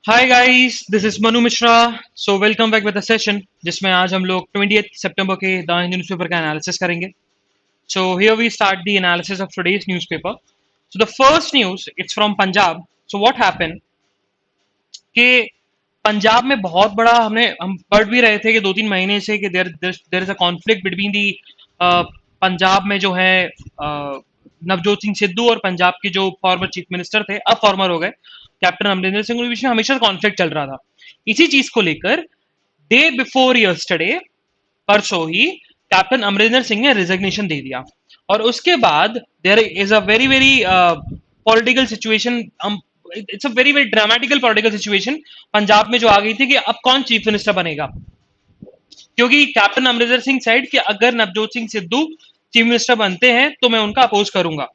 Hi guys, this is Manu Mishra. So welcome back with the session जिसमें आज हम लोग 20 सितंबर के द हिंदू न्यूज़पेपर का एनालिसिस करेंगे। So here we start the analysis of today's newspaper. So the first news it's from Punjab. So what happened कि पंजाब में बहुत बड़ा हम पढ़ भी रहे थे कि 2-3 महीने से कि there is a conflict between the Punjab में जो है नवजोत सिंह सिद्धू और पंजाब के जो फॉर्मर चीफ मिनिस्टर थे, अब फॉर्मर हो गए, कैप्टन अमरिंदर सिंह, के बीच में हमेशा कॉन्फ्लिक्ट चल रहा था। इसी चीज को लेकर डे बिफोर यस्टरडे, परसों ही कैप्टन अमरिंदर सिंह ने रिजिग्नेशन दे दिया। और उसके बाद there is a very very political situation, it's a very very dramatical political situation Punjab में जो आ गई थी कि अब कौन चीफ मिनिस्टर बनेगा। क्योंकि कैप्टन अमरिंदर सिंह साइड कि अगर नवजोत सिंह सिद्धू चीफ मिनिस्टर बनते हैं तो मैं उनका अपोज करूंगा।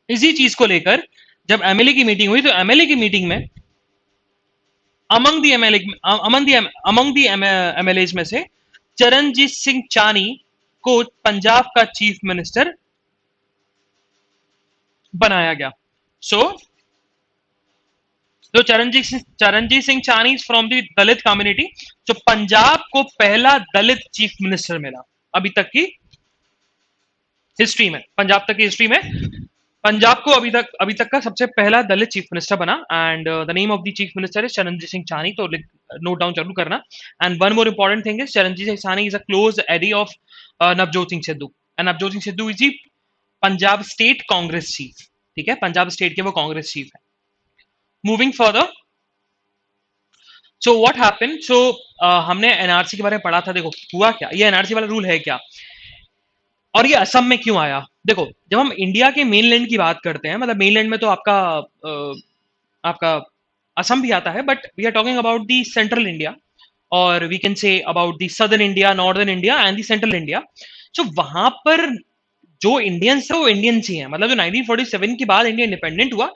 इसी चीज को लेकर जब एमएलए की मीटिंग हुई तो एमएलए की मीटिंग में among the MLA among the MLA में से चरणजीत सिंह चानी को पंजाब का चीफ मिनिस्टर बनाया गया। सो तो चरणजीत सिंह चानी फ्रॉम द दलित कम्युनिटी। जो पंजाब को पहला दलित चीफ मिनिस्टर मिला अभी तक की हिस्ट्री में, पंजाब तक की हिस्ट्री में पंजाब को अभी तक का सबसे पहला दलित चीफ मिनिस्टर बना। And the name of the chief minister is Charanjit Singh Channi, तो नोट डाउन जरूर करना। And one more important thing is Charanjit Singh Channi is a close aide of Navjot Singh Sidhu. And Navjot Singh Sidhu is the Punjab state Congress chief. ठीक है, पंजाब स्टेट के वो कांग्रेस चीफ है। Moving further, so what happened, so हमने NRC के बारे में पढ़ा था। देखो हुआ क्या, ये एनआरसी वाला रूल है क्या और ये असम में क्यों आया। देखो, जब हम इंडिया के मेनलैंड की बात करते हैं, मतलब मेनलैंड में तो आपका असम भी आता है, but we are talking about the central India, और we can say about the southern India, northern India and the central India. So वहां पर जो इंडियंस है वो इंडियंस ही है। मतलब जो 1947 के बाद इंडिया इंडिपेंडेंट हुआ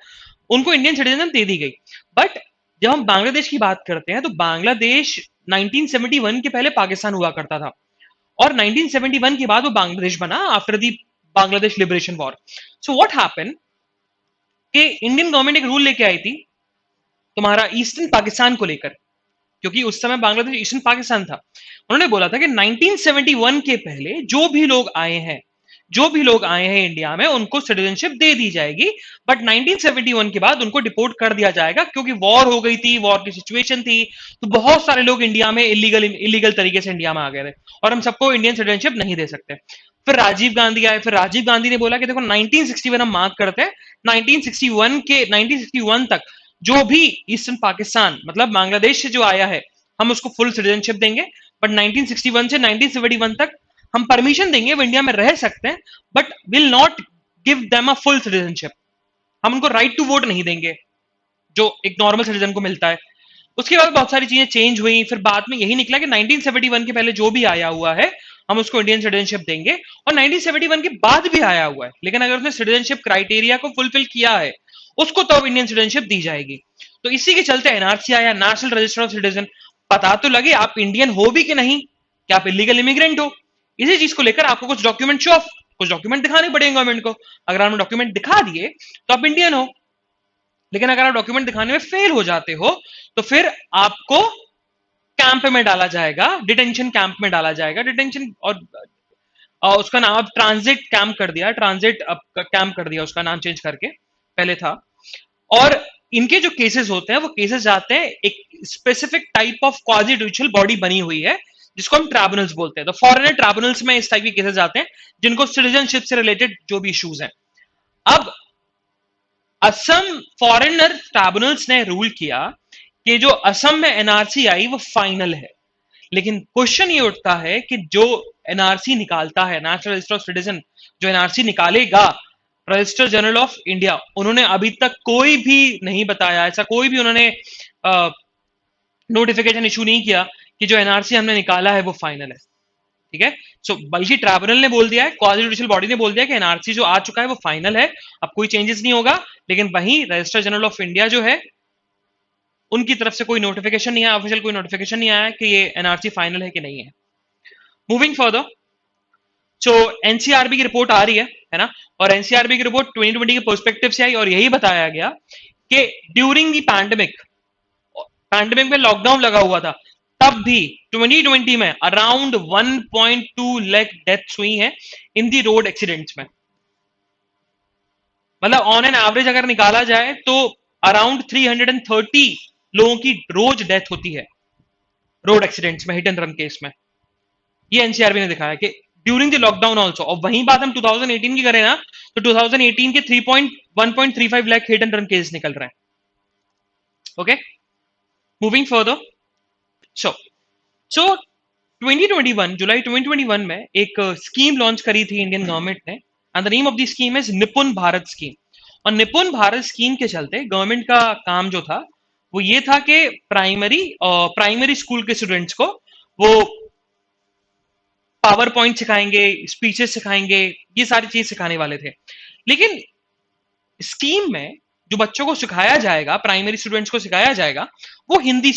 उनको इंडियन सिटीजन दे दी गई। बट जब हम बांग्लादेश की बात करते हैं तो बांग्लादेश 1971 के पहले पाकिस्तान हुआ करता था, और 1971 के बाद वो बांग्लादेश बना after the Bangladesh liberation war. So what happen कि इंडियन गवर्नमेंट एक रूल लेके आई थी तुम्हारा ईस्टर्न पाकिस्तान को लेकर, क्योंकि उस समय बांग्लादेश ईस्टर्न पाकिस्तान था। उन्होंने बोला था कि 1971 के पहले जो भी लोग आए हैं इंडिया में उनको सिटीजनशिप दे दी जाएगी, बट 1971 के बाद उनको डिपोर्ट कर दिया जाएगा, क्योंकि वॉर हो गई थी, वॉर की सिचुएशन थी, तो बहुत सारे लोग इंडिया में इलीगल तरीके से इंडिया में आ गए थे और हम सबको इंडियन सिटीजनशिप नहीं दे सकते। फिर राजीव गांधी आए, फिर राजीव गांधी ने बोला कि देखो 1961 हम मार्क करते हैं, 1961 तक जो भी ईस्टर्न पाकिस्तान मतलब बांग्लादेश से जो आया है हम उसको फुल सिटीजनशिप देंगे, बट 1961 से 1971 तक हम परमिशन देंगे, वो इंडिया में रह सकते हैं, but will not give them a full citizenship. हम उनको राइट टू वोट नहीं देंगे जो एक नॉर्मल सिटीजन को मिलता है। उसके बाद बहुत सारी चीजें चेंज हुई, फिर बाद में यही निकला कि 1971 के पहले जो भी आया हुआ है हम उसको इंडियन सिटीजनशिप देंगे, और 1971 के बाद भी आया हुआ है लेकिन अगर उसने सिटीजनशिप क्राइटेरिया को फुलफिल किया है उसको तो अब इंडियन सिटीजनशिप दी जाएगी। तो इसी के चलते एनआरसी आया, नेशनल रजिस्टर ऑफ सिटीजन। पता तो लगे आप इंडियन हो भी कि नहीं, क्या आप इलीगल इमिग्रेंट हो। इसी चीज को लेकर आपको कुछ डॉक्यूमेंट दिखाने पड़ेंगे गवर्नमेंट को। अगर आपने डॉक्यूमेंट दिखा दिए तो आप इंडियन हो, लेकिन अगर आप डॉक्यूमेंट दिखाने में फेल हो जाते हो तो फिर आपको कैंप में डाला जाएगा, डिटेंशन कैंप में डाला जाएगा। डिटेंशन और उसका नाम अब ट्रांजिट कैंप कर दिया, ट्रांजिट कैंप कर दिया, उसका नाम चेंज करके, पहले था। और इनके जो केसेस होते हैं वो केसेस जाते हैं एक specific type of quasi judicial body बनी हुई है जिसको हम ट्राइब्यूनल्स बोलते हैं। तो फॉरेनर ट्राइब्यूनल्स में इस टाइप के केसेस जाते हैं जिनको सिटीजनशिप से रिलेटेड जो भी इश्यूज हैं। अब असम फॉरेनर ट्राइब्यूनल्स ने रूल किया कि जो असम में एनआरसी आई वो फाइनल है, लेकिन क्वेश्चन ये उठता है कि जो एनआरसी निकालता है, नेशनल रजिस्टर ऑफ सिटीजन जो एनआरसी निकालेगा, रजिस्टर जनरल ऑफ इंडिया, उन्होंने अभी तक कोई भी नहीं बताया, ऐसा कोई भी उन्होंने नोटिफिकेशन इशू नहीं किया कि जो एनआरसी हमने निकाला है वो फाइनल है। ठीक है, सो बल्कि ट्राइब्यूनल ने बोल दिया है, क्वासी जुडिशियल बॉडी ने बोल दिया कि एनआरसी जो आ चुका है वो फाइनल है, अब कोई चेंजेस नहीं होगा। लेकिन वहीं रजिस्टर जनरल ऑफ इंडिया जो है उनकी तरफ से कोई नोटिफिकेशन नहीं आया, ऑफिशियल कोई नोटिफिकेशन नहीं आया कि ये एनआरसी फाइनल है कि नहीं है। मूविंग फर्दर, जो एनसीआरबी की रिपोर्ट आ रही है ना, और एनसीआरबी की रिपोर्ट 2020 के पर्सपेक्टिव से आई और यही बताया गया कि ड्यूरिंग द पैंडेमिक पैंडेमिक में लॉकडाउन लगा हुआ था, तब भी 2020 में अराउंड 1.2 लाख डेथ्स हुई हैं इन दी रोड एक्सीडेंट्स में। मतलब ऑन एन एवरेज अगर निकाला जाए तो अराउंड 330 लोगों की रोज डेथ होती है रोड एक्सीडेंट्स में, हिट एंड रन केस में। ये एनसीआरबी ने दिखाया कि ड्यूरिंग द लॉकडाउन ऑल्सो। और वहीं बात हम 2018 की करें ना, तो 2018 के 1.35 lakh hit and run case निकल रहे हैं। Okay, moving further. So so 2021 जुलाई 2021 में एक स्कीम लॉन्च करी थी इंडियन गवर्नमेंट ने, and the name of the scheme is Nipun Bharat scheme. और निपुण भारत स्कीम के चलते गवर्नमेंट का काम जो था वो ये था कि प्राइमरी स्कूल के स्टूडेंट्स को वो पावर पॉइंट सिखाएंगे, स्पीचेस सिखाएंगे, ये सारी चीज सिखाने वाले थे। लेकिन स्कीम में जो बच्चों को सिखाया जाएगा, प्राइमरी स्टूडेंट्स को सिखाया जाएगा, वो हिंदी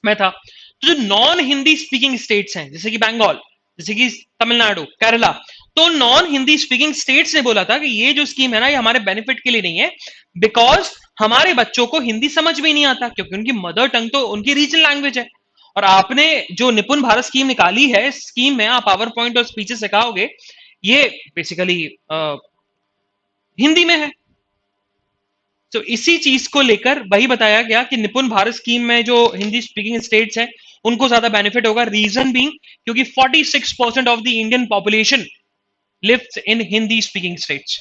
में था। तो जो नॉन हिंदी स्पीकिंग स्टेट्स हैं, जैसे कि बंगाल, जैसे कि तमिलनाडु, केरला, तो नॉन हिंदी स्पीकिंग स्टेट्स ने बोला था कि ये जो स्कीम है ना, ये हमारे बेनिफिट के लिए नहीं है, बिकॉज हमारे बच्चों को हिंदी समझ में नहीं आता, क्योंकि उनकी मदर टंग तो उनकी रीजनल लैंग्वेज है। और आपने जो निपुण भारत स्कीम निकाली है, स्कीम में आप पावर पॉइंट और स्पीचेस सिखाओगे, ये बेसिकली हिंदी में है। तो इसी चीज को लेकर वही बताया गया कि निपुण भारत स्कीम में जो हिंदी स्पीकिंग स्टेट्स हैं उनको ज्यादा बेनिफिट होगा। रीजन बीइंग क्योंकि 46% of the Indian population lives in Hindi speaking states.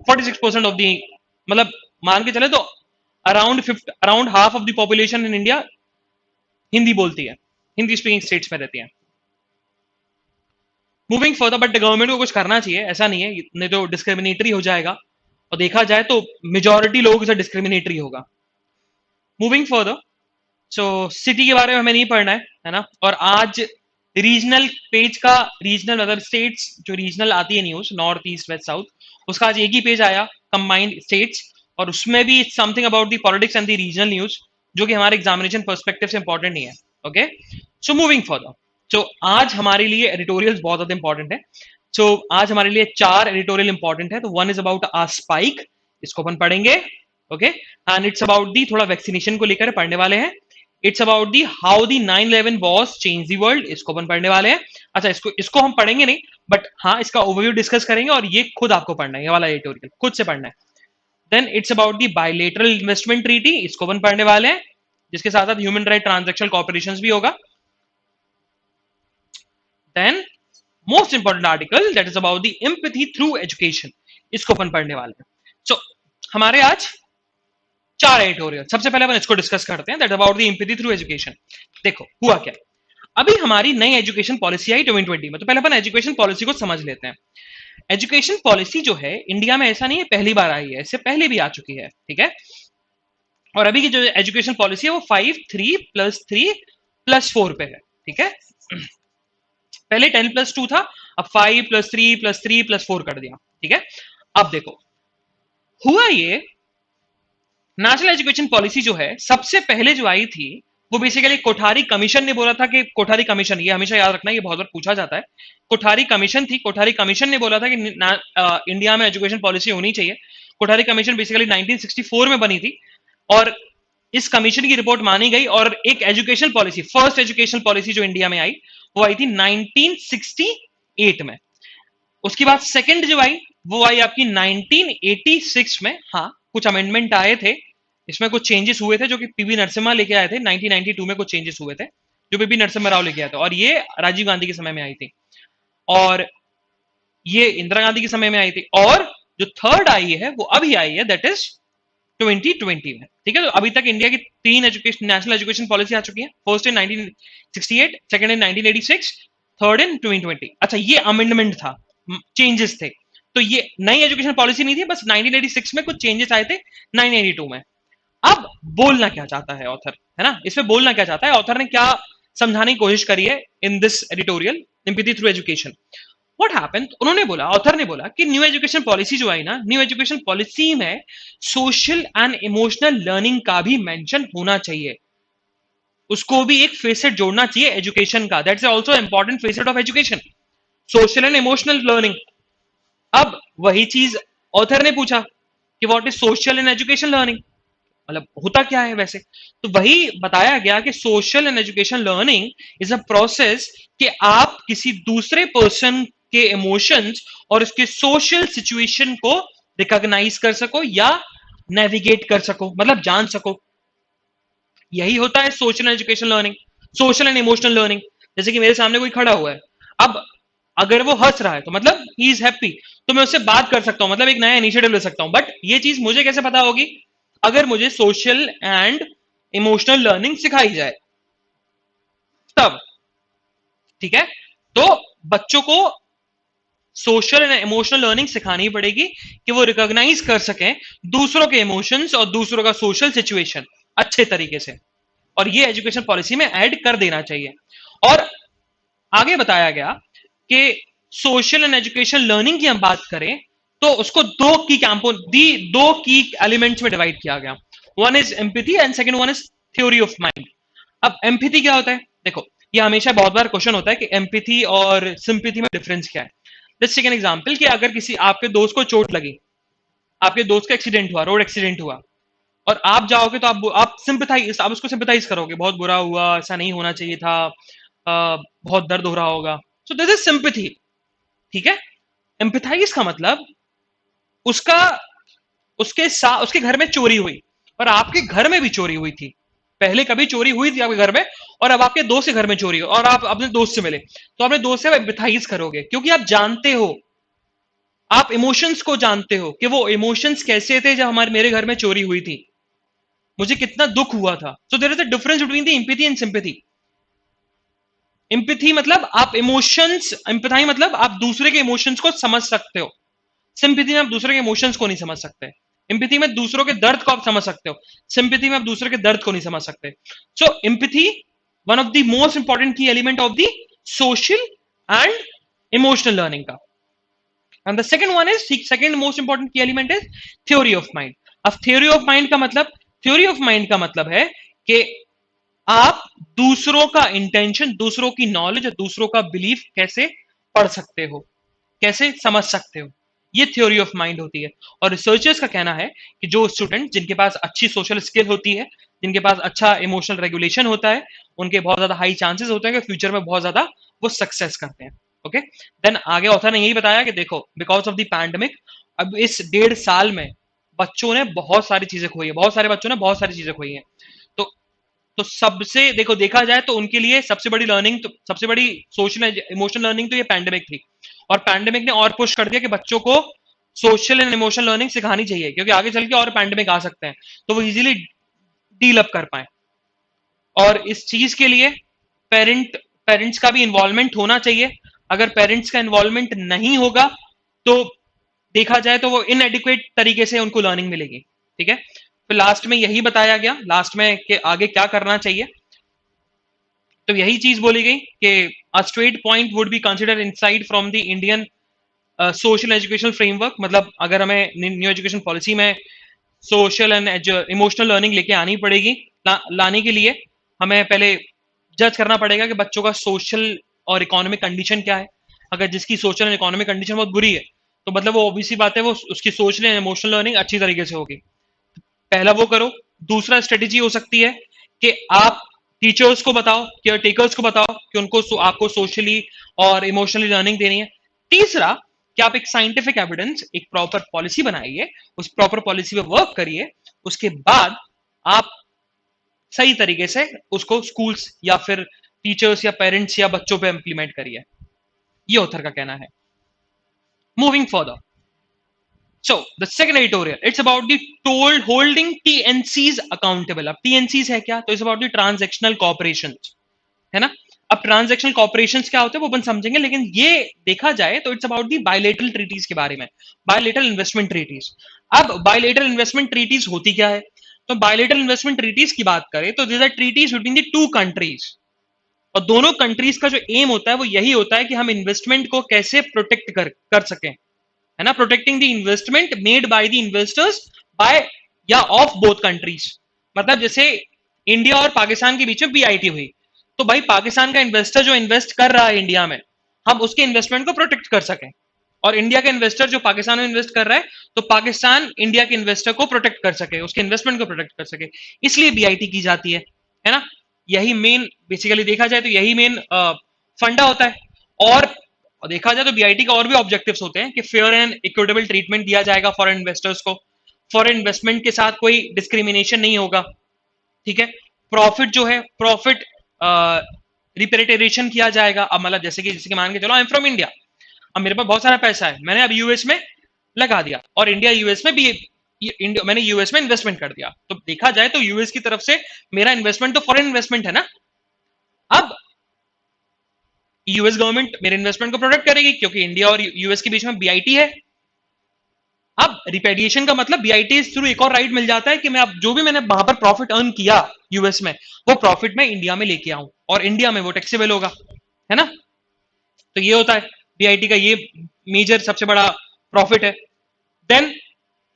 46% of the, मतलब मान के चले तो around half of the population in India Hindi बोलती है, हिंदी स्पीकिंग स्टेट्स में रहती है। मूविंग फर्दर, बट गवर्नमेंट को कुछ करना चाहिए, ऐसा नहीं है, नहीं तो डिस्क्रिमिनेटरी हो जाएगा, और देखा जाए तो मेजॉरिटी लोगों से डिस्क्रिमिनेटरी होगा। मूविंग फर्दर, सो सिटी के बारे में हमें नहीं पढ़ना है ना। और आज रीजनल पेज का, रीजनल मतलब स्टेट्स जो रीजनल आती है news, north east west south, उसका आज एक ही पेज आया, कंबाइंड स्टेट्स, और उसमें भी something about the politics and the regional news, जो कि हमारे एग्जामिनेशन पर्सपेक्टिव से इंपॉर्टेंट नहीं है। ओके, सो मूविंग फर्दर, सो आज हमारे लिए एडिटोरियल्स बहुत ज्यादा इंपॉर्टेंट है। सो आज हमारे लिए 4 एडिटोरियल इंपॉर्टेंट है। तो one is about a spike, इसको अपन पढ़ेंगे। Okay, and it's about the, थोड़ा वैक्सीनेशन को लेकर पढ़ने वाले हैं। It's about the how the 9/11 was change the world, इसको अपन पढ़ने वाले हैं। अच्छा, इसको हम पढ़ेंगे नहीं, बट हाँ इसका ओवरव्यू डिस्कस करेंगे, और ये खुद आपको पढ़ना है, ये वाला एडिटोरियल खुद से पढ़ना है। Then it's about the bilateral investment treaty, इसको अपन पढ़ने वाले हैं, जिसके साथ साथ ह्यूमन राइट ट्रांजेक्शनल कॉर्पोरेशन भी होगा। Then most important article that is about the empathy through education, इसको अपन पढ़ने वाले हैं। सो हमारे आज 4 एडिटोरियल, सबसे पहले अपन इसको डिस्कस करते हैं, that about the empathy through education. देखो हुआ क्या, अभी हमारी नई एजुकेशन पॉलिसी आई 2020 में, तो पहले अपन एजुकेशन पॉलिसी को समझ लेते हैं। एजुकेशन पॉलिसी जो है इंडिया में, ऐसा नहीं है पहली बार आई है, इससे पहले भी आ चुकी है, ठीक है। और अभी की जो एजुकेशन पॉलिसी है वो 5, 3+3+4 पे है, ठीक है। पहले 10+2 था, अब 5+3+3+4 कर दिया, ठीक है। अब देखो हुआ ये, नेशनल एजुकेशन पॉलिसी जो है सबसे पहले जो आई थी वो बेसिकली कोठारी कमीशन ने बोला था कि कोठारी कमीशन, ये हमेशा याद रखना, ये बहुत बार पूछा जाता है। कोठारी कमीशन थी, कोठारी कमीशन ने बोला था कि इंडिया में एजुकेशन पॉलिसी होनी चाहिए। कोठारी कमीशन बेसिकली 1964 में बनी थी, और इस कमीशन की रिपोर्ट मानी गई, और एक education policy, first education policy जो इंडिया में आई वो आई थी 1968 में। उसके बाद सेकंड जो आई वो आई आपकी 1986 में। हाँ, कुछ अमेंडमेंट आए थे, इसमें कुछ चेंजेस हुए थे जो कि पीवी नरसिम्हा लेके आए थे। 1992 में कुछ चेंजेस हुए थे जो पीवी नरसिम्हा राव लेके आए थे, और ये राजीव गांधी के समय में आई थी, और ये इंदिरा गांधी के समय में आई थी। और जो थर्ड आई है वो अभी आई है, दैट इज 2020 में, ठीक है। तो अभी तक इंडिया की 3 एजुकेशन, नेशनल एजुकेशन पॉलिसी आ चुकी है। First in 1968, second in 1986, third in 2020। अच्छा, ये अमेंडमेंट था, चेंजेस थे, तो ये नई एजुकेशन पॉलिसी नहीं थी, बस 1986 में कुछ चेंजेस आए थे 1982 में। अब बोलना क्या चाहता है ऑथर, है ना, इसमें बोलना क्या चाहता है ऑथर ने, क्या समझाने की कोशिश करी है in this editorial empathy through education. What happened, उन्होंने बोला, ऑथर ने बोला कि न्यू एजुकेशन पॉलिसी जो आई ना, न्यू एजुकेशन पॉलिसी में सोशल एंड इमोशनल लर्निंग का भी मेंशन होना चाहिए, उसको भी एक फेसेट जोड़ना चाहिए एजुकेशन का, that's also important facet of education, social and emotional learning. अब वही चीज ऑथर ने पूछा कि what is social and education learning, मतलब होता क्या है वैसे। तो वही बताया गया कि social and education learning is a process कि आप किसी दूसरे पर्सन के इमोशंस और उसके सोशल सिचुएशन को रिकॉग्नाइज कर सको या नेविगेट कर सको, मतलब जान सको। यही होता है social education learning, social and emotional learning. जैसे कि मेरे सामने कोई खड़ा हुआ है, अब अगर वो हंस रहा है तो मतलब ही इज हैप्पी, तो मैं उससे बात कर सकता हूं, मतलब एक नया इनिशिएटिव ले सकता हूं। बट ये चीज मुझे कैसे पता होगी? अगर मुझे सोशल एंड इमोशनल लर्निंग सिखाई जाए तब। ठीक है, तो बच्चों को सोशल एंड इमोशनल लर्निंग सिखानी पड़ेगी कि वो रिकॉग्नाइज कर सकें दूसरों के इमोशंस और दूसरों का सोशल सिचुएशन अच्छे तरीके से। और ये एजुकेशन पॉलिसी में ऐड कर देना चाहिए। और आगे बताया गया कि सोशल एंड एजुकेशन लर्निंग की हम बात करें तो उसको दो की एलिमेंट्स में डिवाइड किया गया। One is empathy and second one is theory of mind. अब एम्पैथी क्या होता है? देखो, ये हमेशा बहुत बार क्वेश्चन होता है कि एम्पैथी और सिंपैथी में डिफरेंस क्या है। लेट्स टेक एन एग्जांपल कि अगर किसी आपके दोस्त को चोट लगी, आपके दोस्त का एक्सीडेंट हुआ, रोड एक्सीडेंट हुआ, और आप जाओगे तो आप उसको सिंपैथाइज करोगे, बहुत बुरा हुआ, ऐसा नहीं होना चाहिए था, बहुत दर्द हो रहा होगा। सो दिस इज सिंपैथी। ठीक है। एम्पैथाइज का मतलब उसका उसके घर में चोरी हुई और आपके घर में भी चोरी हुई थी, पहले कभी चोरी हुई थी आपके घर में, और अब आपके दोस्त के घर में चोरी हो और आप अपने दोस्त से मिले, तो अपने दोस्त से एम्पैथाइज करोगे क्योंकि आप जानते हो, आप इमोशंस को जानते हो कि वो इमोशंस कैसे थे जब हमारे मेरे घर में चोरी हुई थी, मुझे कितना दुख हुआ था। So there is a difference between the empathy and sympathy. Empathy मतलब आप इमोशंस, एम्पैथाई मतलब आप दूसरे के इमोशंस को समझ सकते हो। सिंपैथी में आप दूसरे के इमोशंस को नहीं समझ सकते। एम्पैथी में दूसरों के दर्द को आप समझ सकते हो, सिंपैथी में आप दूसरे के दर्द को नहीं समझ सकते। So empathy one of the most important key element of the social and emotional learning का। And the second most important key element is theory of mind. अब थ्योरी ऑफ माइंड का मतलब है कि आप दूसरों का इंटेंशन, दूसरों की नॉलेज और दूसरों का बिलीफ कैसे पढ़ सकते हो, कैसे समझ सकते हो, ये थ्योरी ऑफ माइंड होती है। और रिसर्चर्स का कहना है कि जो स्टूडेंट जिनके पास अच्छी सोशल स्किल होती है, जिनके पास अच्छा इमोशनल रेगुलेशन होता है, उनके बहुत ज्यादा हाई चांसेस होते हैं कि फ्यूचर में बहुत ज्यादा वो सक्सेस करते हैं। ओके, देन आगे ऑथर ने यही बताया कि देखो, बिकॉज ऑफ द पैंडेमिक, अब इस 1.5 साल में बच्चों ने बहुत सारी चीजें खोई है, बहुत सारे बच्चों ने बहुत सारी चीजें खोई है। तो सबसे देखो, देखा जाए तो उनके लिए सबसे बड़ी लर्निंग, तो सबसे बड़ी सोशल इमोशनल लर्निंग तो ये पैंडेमिक थी। और पैंडेमिक ने और पुश कर दिया कि बच्चों को सोशल एंड इमोशनल लर्निंग सिखानी चाहिए, क्योंकि आगे चल के और पैंडेमिक आ सकते हैं, तो वो इजीली डील अप कर पाए। और इस चीज के लिए पेरेंट्स का भी इन्वॉल्वमेंट होना चाहिए। अगर पेरेंट्स का इन्वॉल्वमेंट नहीं होगा तो देखा जाए तो वो इनएडिक्वेट तरीके से उनको लर्निंग मिलेगी। ठीक है, तो लास्ट में यही बताया गया, लास्ट में कि आगे क्या करना चाहिए। तो यही चीज बोली गई कि a straight point would be consider inside from the Indian social educational framework. मतलब अगर हमें न्यू एजुकेशन पॉलिसी में सोशल एंड इमोशनल लर्निंग लेके आनी पड़ेगी, लाने के लिए हमें पहले जज करना पड़ेगा कि बच्चों का सोशल और इकोनॉमिक कंडीशन क्या है। अगर जिसकी सोशल एंड इकोनॉमिक कंडीशन बहुत बुरी है तो मतलब वो ऑब्वियसली बात है, वो उसकी सोशल एंड इमोशनल लर्निंग अच्छी तरीके से होगी। पहला वो करो। दूसरा स्ट्रेटेजी हो सकती है कि आप टीचर्स को बताओ, केयर टेकर्स को बताओ कि आपको सोशली और इमोशनली लर्निंग देनी है। तीसरा कि आप एक साइंटिफिक एविडेंस, एक प्रॉपर पॉलिसी बनाइए, उस प्रॉपर पॉलिसी पे वर्क करिए, उसके बाद आप सही तरीके से उसको स्कूल्स या फिर टीचर्स या पेरेंट्स या बच्चों पे इंप्लीमेंट करिए। ये ऑथर का कहना है। Moving further, so the second editorial, it's about the told holding TNCs accountable। अब TNCs है क्या? तो it's about the transactional corporations, है ना। अब ट्रांजैक्शनल कॉर्पोरेशंस क्या होते हैं वो अपन समझेंगे, लेकिन ये देखा जाए तो it's about the bilateral treaties के बारे में, बायलेटरल इन्वेस्टमेंट ट्रीटीज। अब बायलेटरल इन्वेस्टमेंट ट्रीटीज होती क्या है? तो बायलेटरल इन्वेस्टमेंट ट्रीटीज की बात करें तो these are treaties between the two countries, और दोनों कंट्रीज का जो एम होता है वो यही होता है कि हम इन्वेस्टमेंट को कैसे प्रोटेक्ट कर सकें, है ना। Protecting the investment made by the investors by या ऑफ बोथ कंट्रीज। मतलब जैसे इंडिया और पाकिस्तान के बीच में पीआईटी हुई, तो भाई पाकिस्तान का इन्वेस्टर जो इन्वेस्ट कर रहा है इंडिया में, हम उसके इन्वेस्टमेंट को प्रोटेक्ट कर सकें। और इंडिया का इन्वेस्टर जो पाकिस्तान में इन्वेस्ट कर रहा है, तो पाकिस्तान इंडिया के इन्वेस्टर को प्रोटेक्ट कर सके, उसके इन्वेस्टमेंट को प्रोटेक्ट कर सके, इसलिए बीआईटी की जाती है ना। यही मेन बेसिकली देखा जाए तो यही मेन फंडा होता है। और देखा जाए तो बीआईटी का और भी ऑब्जेक्टिव्स होते हैं कि फेयर एंड इक्विटेबल ट्रीटमेंट दिया जाएगा फॉरेन इन्वेस्टर्स को, फॉरेन इन्वेस्टमेंट के साथ कोई डिस्क्रिमिनेशन नहीं होगा, ठीक है। प्रॉफिट जो है, प्रॉफिट रिपेरिटेशन किया जाएगा। अब मतलब जैसे कि मान के चलो, आई एम फ्रॉम इंडिया, अब मेरे पास बहुत सारा पैसा है, मैंने अब यूएस में लगा दिया, और इंडिया यूएस में भी मैंने यूएस में इन्वेस्टमेंट कर दिया, तो देखा जाए तो यूएस की तरफ से मेरा इन्वेस्टमेंट तो फॉरेन इन्वेस्टमेंट है ना। अब यूएस गवर्नमेंट मेरे इन्वेस्टमेंट को प्रोटेक्ट करेगी क्योंकि इंडिया और यूएस के बीच में बीआईटी है। अब रिपेडिएशन का मतलब बीआईटी थ्रू एक और राइट मिल जाता है कि मैं अब जो भी मैंने वहां पर प्रॉफिट अर्न किया यूएस में, वो प्रॉफिट मैं इंडिया में लेके आऊं, और इंडिया में वो टैक्सेबल होगा, है ना। तो ये होता है बीआईटी का, ये मेजर सबसे बड़ा प्रॉफिट है। देन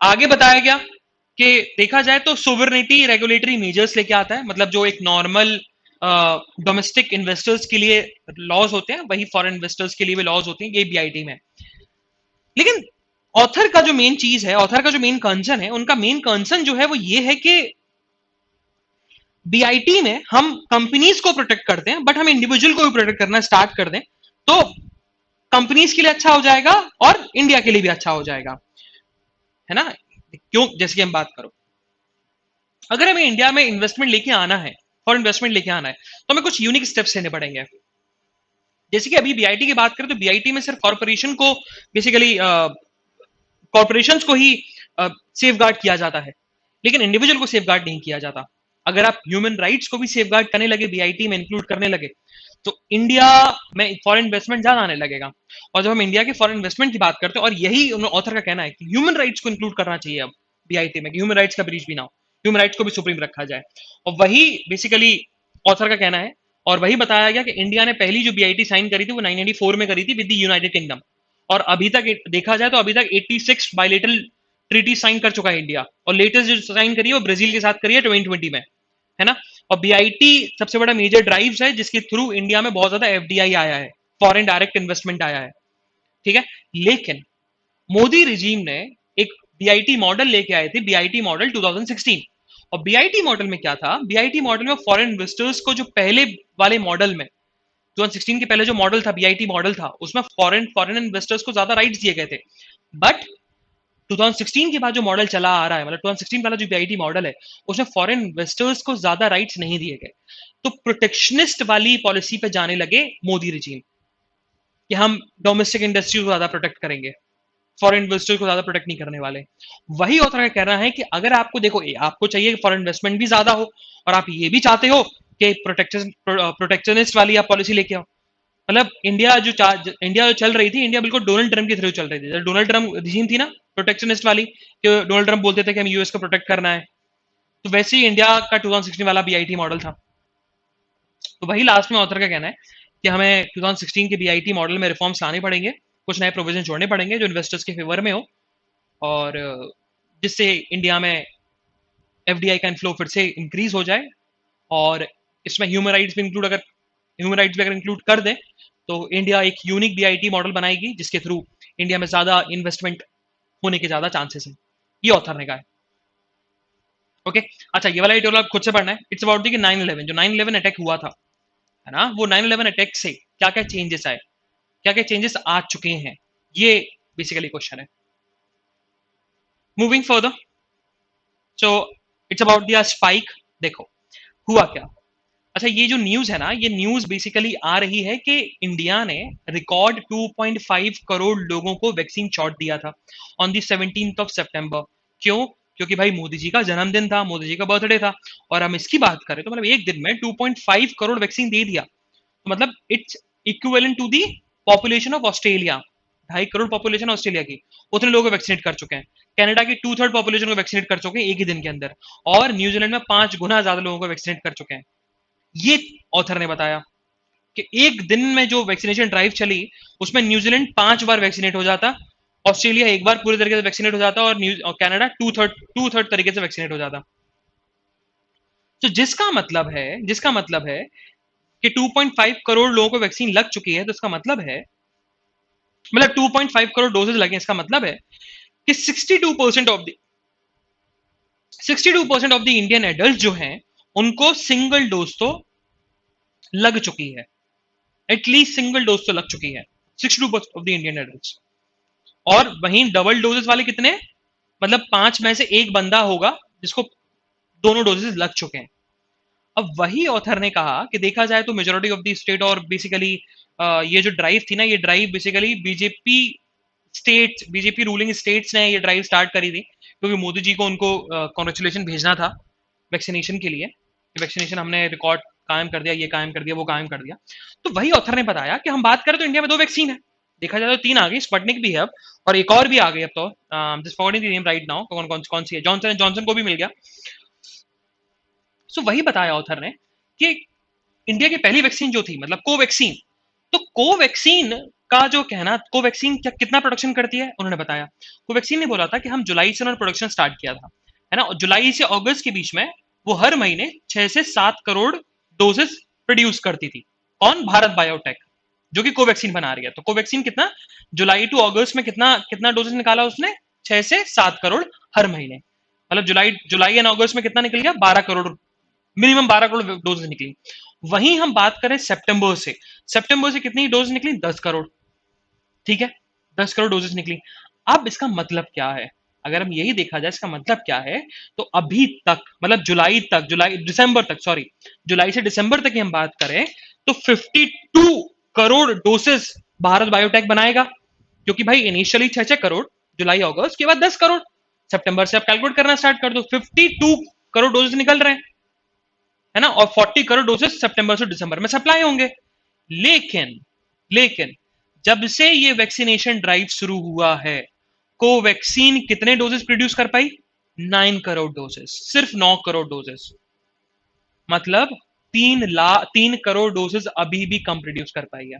आगे बताया गया कि देखा जाए तो सोवरेनिटी रेगुलेटरी मेजर्स लेके आता है, मतलब जो एक नॉर्मल डोमेस्टिक इन्वेस्टर्स के लिए लॉज होते हैं, वही फॉरेन इन्वेस्टर्स के लिए भी लॉज होते हैं, ये बीआईटी में। लेकिन ऑथर का जो मेन चीज है, ऑथर का जो मेन कंसर्न है, उनका मेन कंसर्न जो है वो ये है कि बीआईटी में हम कंपनीज को प्रोटेक्ट करते हैं, बट हम इंडिविजुअल को भी प्रोटेक्ट करना स्टार्ट कर दें तो कंपनीज के लिए अच्छा हो जाएगा और इंडिया के लिए भी अच्छा हो जाएगा, है ना। क्यों, जैसे कि हम बात करो, अगर हमें इंडिया में इन्वेस्टमेंट लेके आना है, फॉरेन इन्वेस्टमेंट लेके आना है, तो हमें कुछ यूनिक स्टेप्स लेने पड़ेंगे। जैसे कि अभी बीआईटी की बात करें तो बीआईटी में सिर्फ कॉर्पोरेशन को बेसिकली कॉर्पोरेशंस को ही सेफ गार्ड किया जाता है, लेकिन इंडिविजुअल को सेफ गार्ड नहीं किया जाता। अगर आप ह्यूमन राइट्स को भी सेफ गार्ड करने लगे, बीआईटी में इंक्लूड करने लगे, तो इंडिया में फॉरेन इन्वेस्टमेंट ज्यादा आने लगेगा। और जब हम इंडिया के फॉरेन इन्वेस्टमेंट की बात करते हैं, और यही ऑथर का कहना है कि ह्यूमन राइट्स को इंक्लूड करना चाहिए अब बीआईटी में, कि ह्यूमन राइट्स का ब्रीच भी ना हो, ह्यूमन राइट्स को भी सुप्रीम रखा जाए। और वही बेसिकली ऑथर का कहना है, और वही बताया गया कि इंडिया ने पहली जो बीआईटी साइन करी थी वो 1994 में करी थी विद द यूनाइटेड किंगडम, और अभी तक देखा जाए तो अभी तक 86 बायलेटरल ट्रीटी साइन कर चुका है इंडिया, और लेटेस्ट जो साइन करी है वो ब्राजील के साथ करी है 2020 में, है ना। और बीआईटी सबसे बड़ा मेजर ड्राइव्स है जिसके थ्रू इंडिया में बहुत ज्यादा एफडीआई आया है, फॉरेन डायरेक्ट इन्वेस्टमेंट आया है, ठीक है। लेकिन मोदी रिजीम ने एक बीआईटी मॉडल लेके आए थे, बीआईटी मॉडल 2016। और बीआईटी मॉडल में क्या था, बीआईटी मॉडल में फॉरेन इन्वेस्टर्स को जो पहले वाले मॉडल में 2016 के पहले जो मॉडल था, बीआईटी मॉडल था, उसमें फॉरेन इन्वेस्टर्स को ज्यादा राइट्स दिए गए थे। बट 2016 के बाद जो मॉडल चला आ रहा है, मतलब 2016 वाला जो बीआईटी मॉडल है, उसमें फॉरेन इन्वेस्टर्स को ज्यादा राइट्स नहीं दिए गए, तो प्रोटेक्शनिस्ट वाली पॉलिसी पे जाने लगे मोदी रिजीम, कि हम डोमेस्टिक इंडस्ट्री को ज्यादा प्रोटेक्ट करेंगे, फॉरेन इन्वेस्टर्स को ज्यादा प्रोटेक्ट नहीं करने वाले। वही ऑथर का कहना है कि अगर आपको देखो, आपको चाहिए कि फॉरेन इन्वेस्टमेंट भी ज्यादा हो, और आप ये भी चाहते हो कि प्रोटेक्शनिस्ट वाली आप पॉलिसी लेके आओ। मतलब इंडिया जो चल रही थी, इंडिया बिल्कुल डोनाल्ड ट्रम्प के थ्रू चल रही थी। डोनाल्ड ट्रम्प रिजीम थी ना प्रोटेक्शनिस्ट वाली, कि डोनाल्ड ट्रम्प बोलते थे कि हम यूएस को प्रोटेक्ट करना है, तो वैसे ही इंडिया का 2016 वाला बीआईटी मॉडल था। तो वही लास्ट में ऑथर का कहना है कि हमें 2016 के बीआईटी मॉडल में रिफॉर्म्स लाने पड़ेंगे, कुछ नए प्रोविजन जोड़ने पड़ेंगे जो इन्वेस्टर्स के फेवर में हो, और जिससे इंडिया में एफडीआई का इनफ्लो फिर से इंक्रीज हो जाए। और इसमें ह्यूमन राइट्स भी इंक्लूड, अगर ह्यूमन राइट्स भी अगर इंक्लूड कर दें, तो इंडिया एक यूनिक बीआईटी मॉडल बनाएगी जिसके थ्रू इंडिया में ज्यादा इन्वेस्टमेंट होने के ज्यादा चांसेस हैं, ये ऑथर ने कहा है। ओके, अच्छा ये वाला एडिटोरियल आप खुद से पढ़ना है। इट्स अबाउट दी 9/11, जो 9/11 अटैक हुआ था, है ना, वो 9/11 अटैक से क्या क्या चेंजेस आए, क्या क्या चेंजेस आ चुके हैं, ये बेसिकली क्वेश्चन है। Moving further, so it's about the spike. देखो हुआ क्या। अच्छा, ये जो न्यूज है ना, ये न्यूज बेसिकली आ रही है कि इंडिया ने रिकॉर्ड 2.5 करोड़ लोगों को वैक्सीन शॉट दिया था ऑन दी 17th ऑफ सितंबर। क्यों? क्योंकि भाई मोदी जी का जन्मदिन था, मोदी जी का बर्थडे था, और हम इसकी बात करें तो मतलब एक दिन में 2.5 करोड़ वैक्सीन दे दिया, तो मतलब it's equivalent to the population of Australia. 2.5 crore population Australia की, उतने लोगों को वैक्सीनेट कर चुके हैं। कनाडा की 2/3 पॉपुलेशन को वैक्सीनेट कर चुके हैं एक ही दिन के अंदर, और न्यूजीलैंड में 5 गुना ज्यादा लोगों को वैक्सीनेट कर चुके हैं। ये ऑथर ने बताया कि एक दिन में जो वैक्सीनेशन ड्राइव चली, उसमें न्यूजीलैंड 5 बार वैक्सीनेट हो जाता, ऑस्ट्रेलिया एक बार पूरी तरीके से वैक्सीनेट हो जाता, और कनाडा टू थर्ड तरीके से वैक्सीनेट हो जाता। तो जिसका मतलब है कि 2.5 करोड़ लोगों को वैक्सीन लग चुकी है, तो इसका मतलब है मतलब 2.5 करोड़ डोजेस लगे। इसका मतलब है कि 62% ऑफ द इंडियन एडल्ट जो हैं उनको सिंगल डोज तो लग चुकी है, एटलीस्ट सिंगल डोज तो लग चुकी है 62% ऑफ द इंडियन एडल्ट। और वहीं डबल डोजेस वाले कितने, मतलब 5 में से एक बंदा होगा जिसको दोनों डोजेस लग चुके हैं। अब वही ऑथर ने कहा कि देखा जाए तो मेजोरिटी ऑफ द स्टेट, और बेसिकली ये जो ड्राइव थी ना, ये drive basically BJP ruling states ने ये ड्राइव स्टार्ट करी थी, क्योंकि मोदी जी को उनको कॉन्ग्रेचुलेशन भेजना था वैक्सीनेशन के लिए। वैक्सीनेशन हमने रिकॉर्ड कायम कर दिया, ये कायम कर दिया, वो कायम कर दिया। तो वही ऑथर ने बताया कि हम बात करें तो इंडिया में 2 वैक्सीन है, देखा जाए तो 3 आ गई, स्पुतनिक भी है अब, और एक और भी आ गई अब तो, just forwarding the name right now, कौन सी है, जॉनसन एंड जॉनसन को भी मिल गया। सो वही बताया ऑथर ने कि इंडिया की पहली वैक्सीन जो थी, मतलब कोवैक्सीन, तो कोवैक्सीन का जो कहना, कोवैक्सीन क्या कितना प्रोडक्शन करती है उन्होंने बताया। कोवैक्सीन ने बोला था कि हम जुलाई से उन्होंने प्रोडक्शन स्टार्ट किया था, है ना, और जुलाई से अगस्त के बीच में वो हर महीने 6 से 7 करोड़ डोजेस प्रोड्यूस करती थी। कौन? भारत बायोटेक, जो कि कोवैक्सीन बना रही है। तो कोवैक्सीन कितना, जुलाई टू अगस्त में कितना कितना डोजेस निकाला उसने, 6 से 7 करोड़ हर महीने। मतलब जुलाई जुलाई एंड अगस्त में कितना निकल गया, 12 करोड़, मिनिमम 12 करोड़ डोज निकली। वहीं हम बात करें सितंबर से कितनी डोज निकली, 10 करोड़। ठीक है, 10 करोड़ डोजेस निकली। अब इसका मतलब क्या है, अगर हम यही देखा जाए इसका मतलब क्या है, तो अभी तक, मतलब दिसंबर तक, सॉरी, जुलाई से दिसंबर तक की हम बात करें तो 52 करोड़ डोसेस भारत बायोटेक बनाएगा, क्योंकि भाई इनिशियली 6 6 करोड़, जुलाई अगस्त के बाद 10 करोड़, सितंबर से आप कैलकुलेट करना स्टार्ट कर दो, 52 करोड़ डोजेस निकल रहे हैं, है ना, और 40 करोड़ डोजेस सितंबर से दिसंबर में सप्लाई होंगे। लेकिन लेकिन जब से ये वैक्सीनेशन ड्राइव शुरू हुआ है, कोवैक्सीन कितने डोजेस प्रोड्यूस कर पाई, 9 करोड़ डोजेस, सिर्फ 9 करोड़ डोजेस। मतलब 3 करोड़ डोजेस अभी भी कम प्रोड्यूस कर पाई है।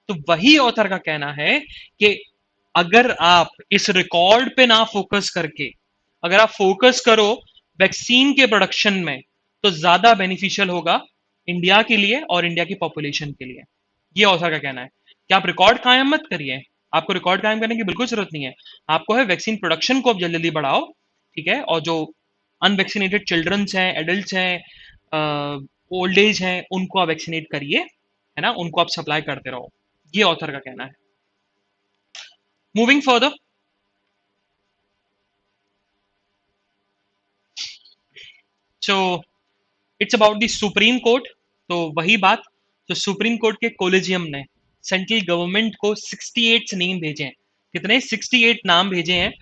तो वही ऑथर का कहना है कि अगर आप इस रिकॉर्ड पे ना फोकस करके, अगर आप फोकस करो वैक्सीन के प्रोडक्शन में, तो ज्यादा बेनिफिशियल होगा इंडिया के लिए और इंडिया की पॉपुलेशन के लिए। ये ऑथर का कहना है कि आप रिकॉर्ड कायम मत करिए, आपको रिकॉर्ड कायम करने की बिल्कुल जरूरत नहीं है। आपको है वैक्सीन प्रोडक्शन को अब जल्दी जल्दी बढ़ाओ, ठीक है, और जो अनवैक्सीनेटेड चिल्ड्रंस हैं, एडल्ट हैं, ओल्ड एज हैं, उनको आप वैक्सीनेट करिए, है ना, उनको आप सप्लाई करते रहो। ये ऑथर का कहना है। Moving further, so it's about the supreme court. तो वही बात, तो सुप्रीम कोर्ट के कोलिजियम ने सेंट्रल गवर्नमेंट को 68 नेम भेजे हैं। कितने? 68 नाम भेजे हैं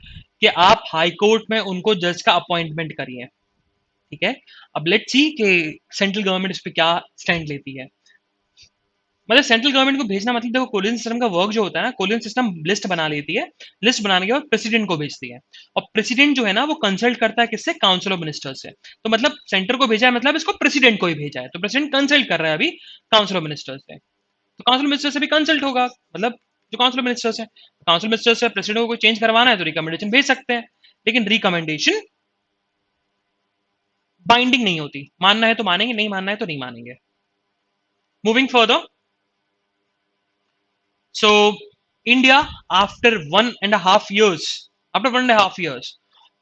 कि आप हाई कोर्ट में उनको जज का अपॉइंटमेंट करिए। ठीक है, अब लेट्स सी कि सेंट्रल गवर्नमेंट इस पे क्या स्टैंड लेती है। मतलब सेंट्रल गवर्नमेंट को भेजना मतलब, देखो कोलियन सिस्टम का वर्क जो होता है ना, कोलियन सिस्टम लिस्ट बना लेती है, लिस्ट बनाने के बाद प्रेसिडेंट को भेजती है, और प्रेसिडेंट जो है ना वो कंसल्ट करता है किससे, काउंसिल ऑफ मिनिस्टर से। तो मतलब सेंटर को भेजा है, मतलब इसको प्रेसिडेंट को ही भेजा है, तो प्रेसिडेंट कंसल्ट कर रहा है अभी काउंसिल ऑफ मिनिस्टर से, तो काउंसिल मिनिस्टर से भी कंसल्ट होगा, मतलब जो काउंसिल मिनिस्टर्स है, काउंसिल मिनिस्टर से प्रेसिडेंट को चेंज करवाना है तो रिकमेंडेशन भेज सकते हैं, लेकिन रिकमेंडेशन बाइंडिंग नहीं होती, मानना है तो मानेंगे, नहीं मानना है तो नहीं मानेंगे। Moving further, so India after 1.5 years, after 1.5 years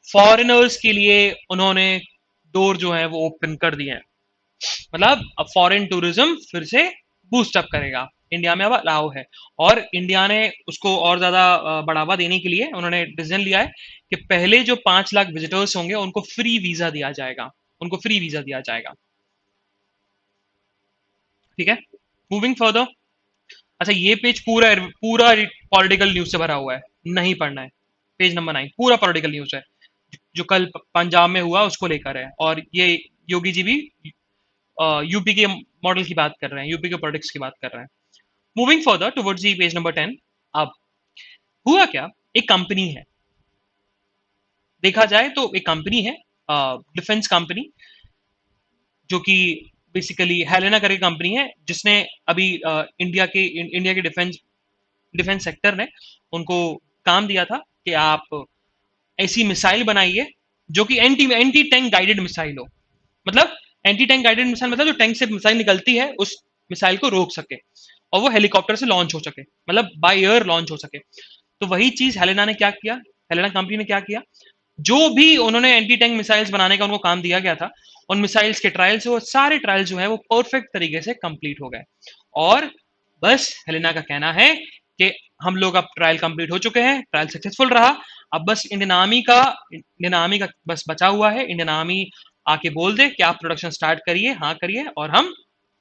foreigners के लिए उन्होंने डोर जो है वो ओपन कर दिए हैं। मतलब अब फॉरेन टूरिज्म फिर से बूस्ट अप करेगा, इंडिया में अब अलाउ है, और इंडिया ने उसको और ज्यादा बढ़ावा देने के लिए उन्होंने डिसीजन लिया है कि पहले जो 5 लाख विजिटर्स होंगे उनको फ्री वीजा दिया जाएगा, उनको फ्री वीजा दिया जाएगा। ठीक है, मूविंग फर्दर, अच्छा ये पेज पूरा पूरा पॉलिटिकल न्यूज से भरा हुआ है, नहीं पढ़ना है। पेज नंबर 9 पूरा पॉलिटिकल न्यूज है, जो कल पंजाब में हुआ उसको लेकर है, और ये योगी जी भी यूपी के मॉडल की बात कर रहे हैं, यूपी के पॉलिटिक्स की बात कर रहे हैं। Moving further towards the page number 10। अब हुआ क्या, एक कंपनी है, देखा जाए तो एक कंपनी है, डिफेंस कंपनी, जो कि बेसिकली हेलेना करके कंपनी है, जिसने अभी इंडिया के डिफेंस सेक्टर ने उनको काम दिया था कि आप ऐसी मिसाइल बनाइए जो कि anti anti tank guided missile हो। मतलब एंटी टैंक गाइडेड मिसाइल मतलब जो टैंक से मिसाइल निकलती है उस मिसाइल को रोक सके। और वो हेलीकॉप्टर से लॉन्च हो सके, मतलब बाय एयर लॉन्च हो सके। तो वही चीज हेलेना ने क्या किया, हेलेना कंपनी ने क्या किया, जो भी उन्होंने एंटी टैंक मिसाइल्स बनाने का उनको काम दिया गया था, उन मिसाइल्स के ट्रायल्स, वो सारे ट्रायल्स जो है वो परफेक्ट तरीके से कंप्लीट हो गए। और बस हेलेना का कहना है कि हम लोग अब ट्रायल कंप्लीट हो चुके हैं, ट्रायल सक्सेसफुल रहा, अब बस इंडियन आर्मी का बस बचा हुआ है। इंडियन आर्मी आके बोल दे कि आप प्रोडक्शन स्टार्ट करिए, हाँ करिए, और हम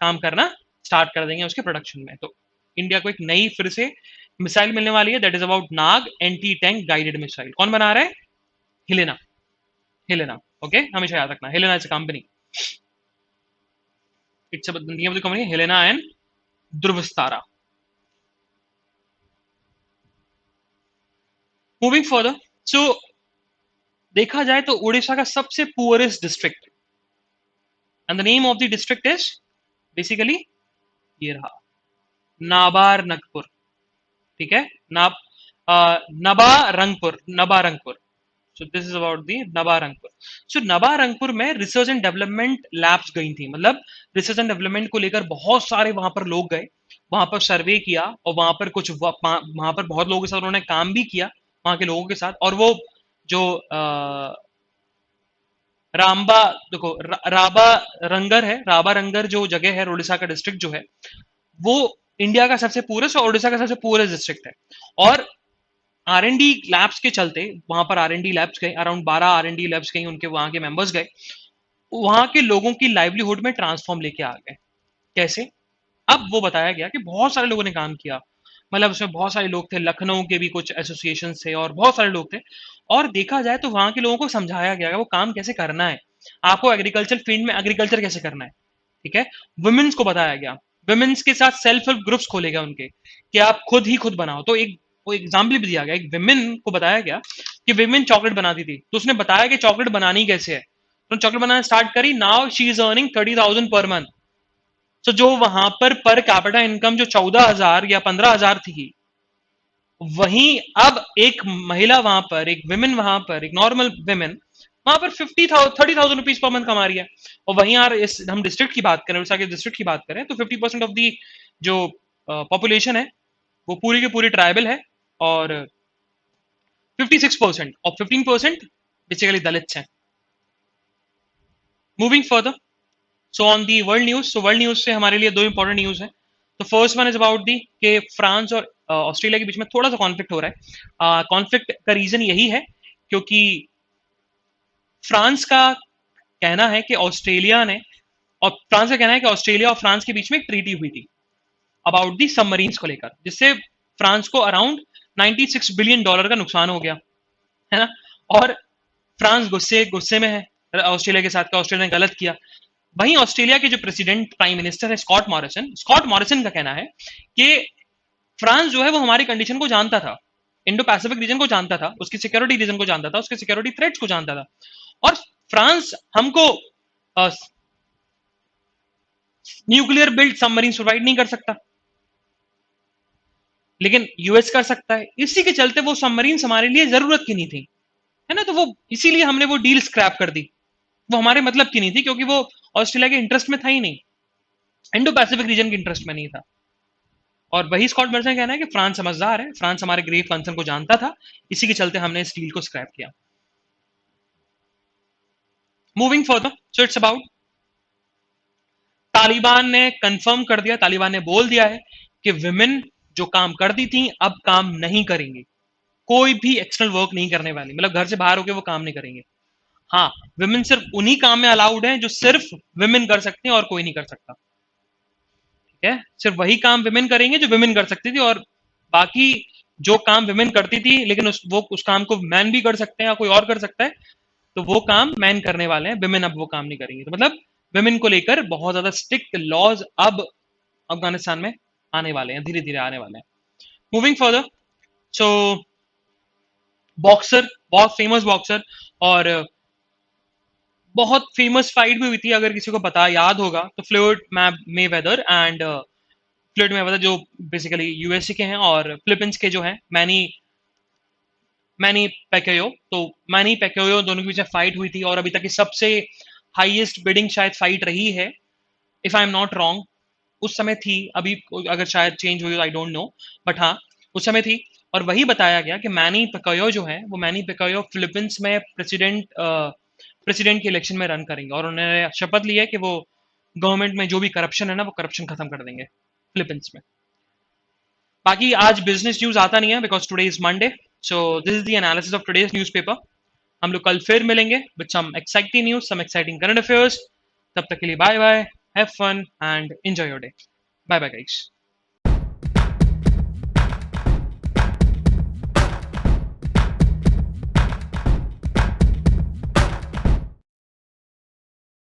काम करना स्टार्ट कर देंगे उसके प्रोडक्शन में। तो इंडिया को एक नई फिर से मिसाइल मिलने वाली है, that is about Nag anti tank guided missile. कौन बना रहा है? हिलेना। हिलेना, ओके, हमेशा याद रखना, Helena is a company, it's a name of the company, Helena and Dhruvstara. Moving further, so देखा जाए तो उड़ीसा का सबसे poorest district, and the name of the district is basically ये रहा, नाबार नगपुर। ठीक है, नाब Nabarangpur, Nabarangpur. So this is about the Nabarangpur. So Nabarangpur में रिसर्च एंड डेवलपमेंट लैब्स गई थी, मतलब रिसर्च एंड डेवलपमेंट को लेकर बहुत सारे वहां पर लोग गए, वहां पर सर्वे किया, और वहां पर वहां पर बहुत लोगों के साथ उन्होंने काम भी किया, वहां के लोगों के साथ। और वो जो रामबा, देखो राबा रंगर है, राबा रंगर जो जगह है, उड़ीसा का डिस्ट्रिक्ट जो है, वो इंडिया का सबसे पूरेस्ट और उड़ीसा का सबसे पूरेस्ट डिस्ट्रिक्ट है। और आर एन डी लैब्स के चलते वहां पर आर एन डी लैब्स गए, around 12 R and D labs गई, उनके वहां के मेंबर्स गए, वहां के लोगों की लाइवलीहुड में ट्रांसफॉर्म लेके आ गए। कैसे? अब वो बताया गया कि बहुत सारे लोगों ने काम किया, मतलब उसमें बहुत सारे लोग थे, लखनऊ के भी कुछ एसोसिएशन थे और बहुत सारे लोग थे। और देखा जाए तो वहां के लोगों को समझाया गया कि वो काम कैसे करना है, आपको एग्रीकल्चर फील्ड में एग्रीकल्चर कैसे करना है। ठीक है, वुमेन्स को बताया गया, वुमेन्स के साथ सेल्फ हेल्प ग्रुप्स खोले गए उनके, कि आप खुद ही खुद बनाओ। तो एक वो एग्जाम्पल भी दिया गया, एक विमेन को बताया गया कि विमेन चॉकलेट बनाती थी, तो उसने बताया कि चॉकलेट बनानी कैसे है, तो चॉकलेट बनाना स्टार्ट करी, now she is earning 30,000 per month. तो जो वहां पर कैपिटा इनकम जो 14,000 या 15,000 थी, वहीं अब एक महिला वहां पर, एक विमेन वहां पर, एक नॉर्मल विमेन वहां पर 30,000 रुपीज पर मंथ कमा रही है। और वहीं यार इस हम डिस्ट्रिक्ट की बात करें, उड़ीसा के डिस्ट्रिक्ट की बात करें, तो 50% ऑफ दी जो पॉपुलेशन है वो पूरी की पूरी ट्राइबल है, और 56% और 15% बेसिकली दलित हैं। Moving further, so on the world news, so world news से हमारे लिए दो इंपॉर्टेंट न्यूज है। तो फर्स्ट वन इज अबाउट दी कि फ्रांस और ऑस्ट्रेलिया के बीच में थोड़ा सा कॉन्फ्लिक्ट हो रहा है। कॉन्फ्लिक्ट का रीजन यही है क्योंकि फ्रांस का कहना है कि ऑस्ट्रेलिया ने, और फ्रांस का कहना है कि ऑस्ट्रेलिया और फ्रांस के बीच में एक ट्रीटी हुई थी अबाउट दी सबमरीन्स को लेकर, जिससे फ्रांस को अराउंड 96 बिलियन डॉलर का नुकसान हो गया है ना। और फ्रांस गुस्से गुस्से में है ऑस्ट्रेलिया के साथ, का ऑस्ट्रेलिया ने गलत किया। वहीं ऑस्ट्रेलिया के जो प्रेसिडेंट प्राइम मिनिस्टर है स्कॉट मॉरिसन का कहना है कि फ्रांस जो है वो हमारी कंडीशन को जानता था, इंडो पैसिफिक रीजन को जानता था, उसकी सिक्योरिटी रीजन को जानता था, उसके सिक्योरिटी थ्रेट्स को जानता था, और फ्रांस हमको न्यूक्लियर बिल्ड सबमरीन प्रोवाइड नहीं कर सकता, लेकिन यूएस कर सकता है। इसी के चलते वो सबमरीन हमारे लिए जरूरत की नहीं थी, है ना। तो वो इसीलिए हमने वो डील स्क्रैप कर दी, वो हमारे मतलब की नहीं थी, क्योंकि वो ऑस्ट्रेलिया के इंटरेस्ट में था ही नहीं, इंडो पैसिफिक रीजन के इंटरेस्ट में नहीं था। और वही स्कॉट मॉरिसन का कहना है कि फ्रांस समझदार है, फ्रांस हमारे ग्रेव कंसर्न को जानता था, इसी के चलते हमने इस डील को स्क्रैप किया। Moving further, so it's about Taliban ने कंफर्म कर दिया, तालिबान ने बोल दिया है कि विमेन जो काम करती थी अब काम नहीं करेंगे, कोई भी एक्सटर्नल वर्क नहीं करने वाली, मतलब घर से बाहर होकर वो काम नहीं करेंगे। हाँ, विमेन सिर्फ उन्हीं काम में अलाउड है जो सिर्फ विमेन कर सकते हैं और कोई नहीं कर सकता। ठीक है, सिर्फ वही काम विमेन करेंगे जो विमेन कर सकती थी, और बाकी जो काम विमेन करती थी लेकिन उस काम को मैन भी कर सकते हैं या कोई और कर सकता है, तो वो काम मैन करने वाले हैं, विमेन अब वो काम नहीं करेंगे। तो मतलब विमेन को लेकर बहुत ज्यादा स्ट्रिक्ट लॉज अब अफगानिस्तान में आने वाले हैं, धीरे धीरे आने वाले हैं। मूविंग फर्दर, सो बॉक्सर, बहुत फेमस बॉक्सर, और बहुत फेमस फाइट भी हुई थी, अगर किसी को पता याद होगा तो, फ्लोइड मेवेदर एंड फ्लोइड मेवेदर जो बेसिकली यूएसए के हैं, और फिलीपींस के जो हैं मैनी पैक्यो, तो मैनी पैक्यो दोनों के बीच में फाइट हुई थी, और अभी तक की सबसे हाईएस्ट बिडिंग शायद फाइट रही है, if I am not wrong, उस समय थी, अभी अगर शायद चेंज हुई, आई डोंट नो, बट हाँ उस समय थी। और वही बताया गया कि मैनी पेकोयो जो है, वो मैनी पेकोयो फिलीपींस में प्रेसिडेंट के इलेक्शन में रन करेंगे, और उन्होंने शपथ ली है कि वो गवर्नमेंट में जो भी करप्शन है ना, वो करप्शन खत्म कर देंगे फिलीपींस में। बाकी आज बिजनेस न्यूज आता नहीं है because today is Monday, so this is the analysis of today's newspaper. हम लोग कल फिर मिलेंगे with some exciting news, some exciting current affairs. तब तक के लिए bye bye, have fun and enjoy your day. Bye bye guys.